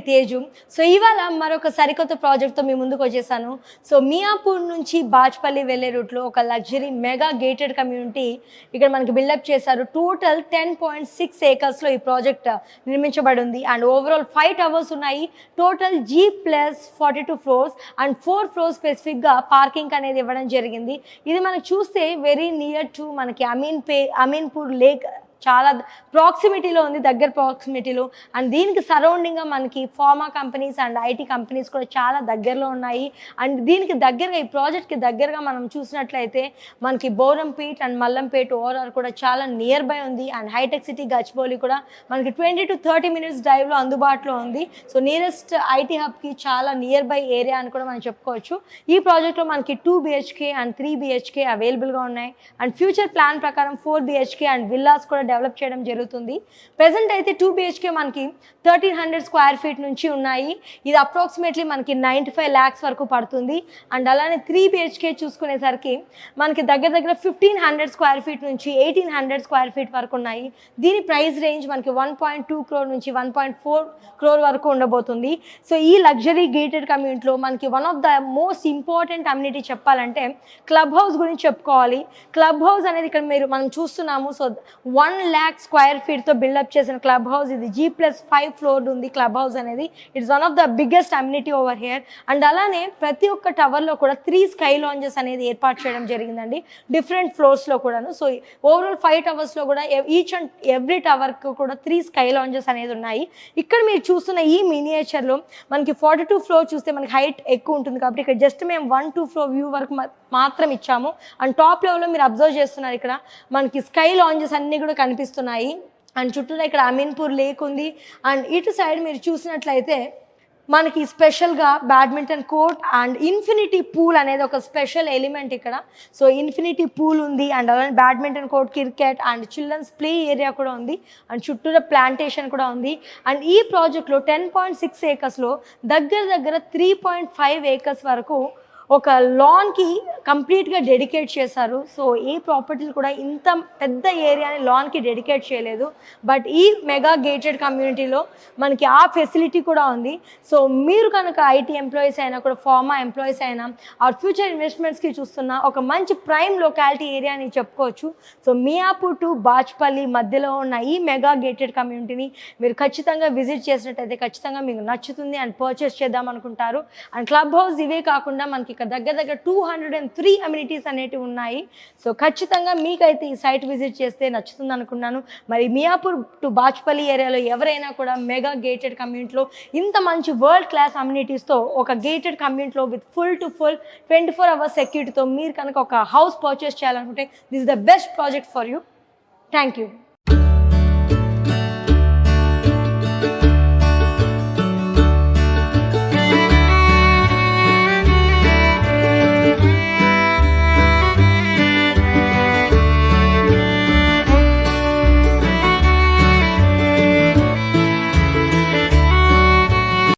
Teju. So ఇవాళ మరొక సరికొత్త ప్రాజెక్ట్తో మీ ముందుకు వచ్చేసాను. సో మియాపూర్ నుంచి బాచ్పల్లి వెళ్ళే రూట్లో ఒక లగ్జరీ మెగా గేటెడ్ కమ్యూనిటీ ఇక్కడ మనకి బిల్డప్ చేశారు. టోటల్ 10.6 ఏకర్స్లో ఈ ప్రాజెక్ట్ నిర్మించబడి ఉంది. అండ్ ఓవరాల్ 5 టవర్స్ ఉన్నాయి. Total G+42 floors and 4 floors స్పెసిఫిక్గా పార్కింగ్ అనేది ఇవ్వడం జరిగింది. ఇది మనకు చూస్తే వెరీ నియర్ టు మనకి అమీన్పూర్ లేక్ చాలా ప్రాక్సిమిటీలో ఉంది, దగ్గర ప్రాక్సిమిటీలో. అండ్ దీనికి సరౌండింగ్గా మనకి pharma companies and IT companies కూడా చాలా దగ్గరలో ఉన్నాయి. అండ్ దీనికి దగ్గరగా ఈ ప్రాజెక్ట్కి దగ్గరగా మనం చూసినట్లయితే మనకి బోరంపేట్ అండ్ మల్లంపేట్ ఓఆర్ఆర్ కూడా చాలా నియర్ బై ఉంది. అండ్ హైటెక్ సిటీ గచ్చిబౌలి కూడా మనకి 20 to 30 మినిట్స్ డ్రైవ్లో అందుబాటులో ఉంది. సో నియరెస్ట్ ఐటీ హబ్కి చాలా నియర్ బై ఏరియా అని కూడా మనం చెప్పుకోవచ్చు. ఈ ప్రాజెక్ట్లో మనకి 2 BHK అండ్ 3 BHK అవైలబుల్గా ఉన్నాయి. అండ్ ఫ్యూచర్ ప్లాన్ ప్రకారం 4 BHK అండ్ విల్లాస్ కూడా డెవలప్ చేయడం జరుగుతుంది. ప్రెజెంట్ అయితే 2 BHK మనకి 1300 స్క్వేర్ ఫీట్ నుంచి ఉన్నాయి. ఇది అప్రాక్సిమేట్లీ మనకి 95 lakhs వరకు పడుతుంది. అండ్ అలానే 3 BHK చూసుకునేసరికి మనకి దగ్గర 1500 స్క్వేర్ ఫీట్ నుంచి 1800 స్క్వేర్ ఫీట్ వరకు ఉన్నాయి. దీని ప్రైస్ రేంజ్ మనకి 1.2 crore నుంచి 1.4 crore వరకు ఉండబోతుంది. సో ఈ లగ్జరీ గేటెడ్ కమ్యూనిటీలో మనకి one of the most important amenity చెప్పాలంటే క్లబ్ హౌస్ గురించి చెప్పుకోవాలి. క్లబ్ హౌస్ అనేది ఇక్కడ మనం చూస్తున్నాము. సో 1 lakh స్క్వేర్ ఫీట్తో బిల్డప్ చేసిన క్లబ్ హౌస్ ఇది. G+5 ఫ్లోర్ ఉంది క్లబ్ హౌస్ అనేది. It's one of the biggest amenity over here. And అలానే ప్రతి ఒక్క టవర్లో కూడా 3 స్కై లాంజెస్ అనేది ఏర్పాటు చేయడం జరిగిందండి, డిఫరెంట్ ఫ్లోర్స్లో కూడాను. సో ఓవరాల్ 5 టవర్స్లో కూడా ఈచ్ అండ్ ఎవ్రీ టవర్కు కూడా 3 స్కై లాంజెస్ అనేది ఉన్నాయి. ఇక్కడ మీరు చూస్తున్న ఈ మినియేచర్లో మనకి 42 ఫ్లోర్ చూస్తే మనకి హైట్ ఎక్కువ ఉంటుంది కాబట్టి ఇక్కడ జస్ట్ మేము 1-2 ఫ్లోర్ వ్యూ వరకు మాత్రం ఇచ్చాము. అండ్ టాప్ లెవెల్లో మీరు అబ్జర్వ్ చేస్తున్నారు ఇక్కడ మనకి స్కై లాంజెస్ అన్నీ కూడా కనిపిస్తున్నాయి. అండ్ చుట్టూరా ఇక్కడ అమీన్పూర్ లేక్ ఉంది. అండ్ ఇటు సైడ్ మీరు చూసినట్లయితే మనకి స్పెషల్గా badminton court and infinity pool అనేది ఒక స్పెషల్ ఎలిమెంట్ ఇక్కడ. సో ఇన్ఫినిటీ పూల్ ఉంది. అండ్ అలానే badminton court, cricket and children's play area కూడా ఉంది. అండ్ చుట్టూరా ప్లాంటేషన్ కూడా ఉంది. అండ్ ఈ ప్రాజెక్ట్లో 10.6 ఏకర్స్లో దగ్గర 3.5 ఏకర్స్ వరకు ఒక లాన్కి కంప్లీట్గా డెడికేట్ చేశారు. సో ఈ ప్రాపర్టీలు కూడా ఇంత పెద్ద ఏరియాని లాన్కి డెడికేట్ చేయలేదు. బట్ ఈ మెగా గేటెడ్ కమ్యూనిటీలో మనకి ఆ ఫెసిలిటీ కూడా ఉంది. సో మీరు కనుక ఐటీ ఎంప్లాయీస్ అయినా కూడా ఫార్మా ఎంప్లాయీస్ అయినా ఆర్ ఫ్యూచర్ ఇన్వెస్ట్మెంట్స్కి చూస్తున్న ఒక మంచి ప్రైమ్ లొకాలిటీ ఏరియా అని చెప్పుకోవచ్చు. సో మియాపూర్ టు బాచ్పల్లి మధ్యలో ఉన్న ఈ మెగా గేటెడ్ కమ్యూనిటీని మీరు ఖచ్చితంగా విజిట్ చేసినట్టయితే ఖచ్చితంగా మీకు నచ్చుతుంది అండ్ పర్చేస్ చేద్దాం అనుకుంటారు. అండ్ క్లబ్ హౌస్ ఇవే కాకుండా మనకి ఇక్కడ దగ్గర 203 అమ్యూనిటీస్ అనేటివి ఉన్నాయి. సో ఖచ్చితంగా మీకైతే ఈ సైట్ విజిట్ చేస్తే నచ్చుతుంది అనుకున్నాను. మరి మియాపూర్ టు బాచ్పల్లి ఏరియాలో ఎవరైనా కూడా మెగా గేటెడ్ కమ్యూనిటీలో ఇంత మంచి వరల్డ్ క్లాస్ అమ్యూనిటీస్తో ఒక గేటెడ్ కమ్యూనిటీలో with full to full 24 hours సెక్యూరిటీతో మీరు కనుక ఒక హౌస్ పర్చేస్ చేయాలనుకుంటే this is the best project for you. Thank you.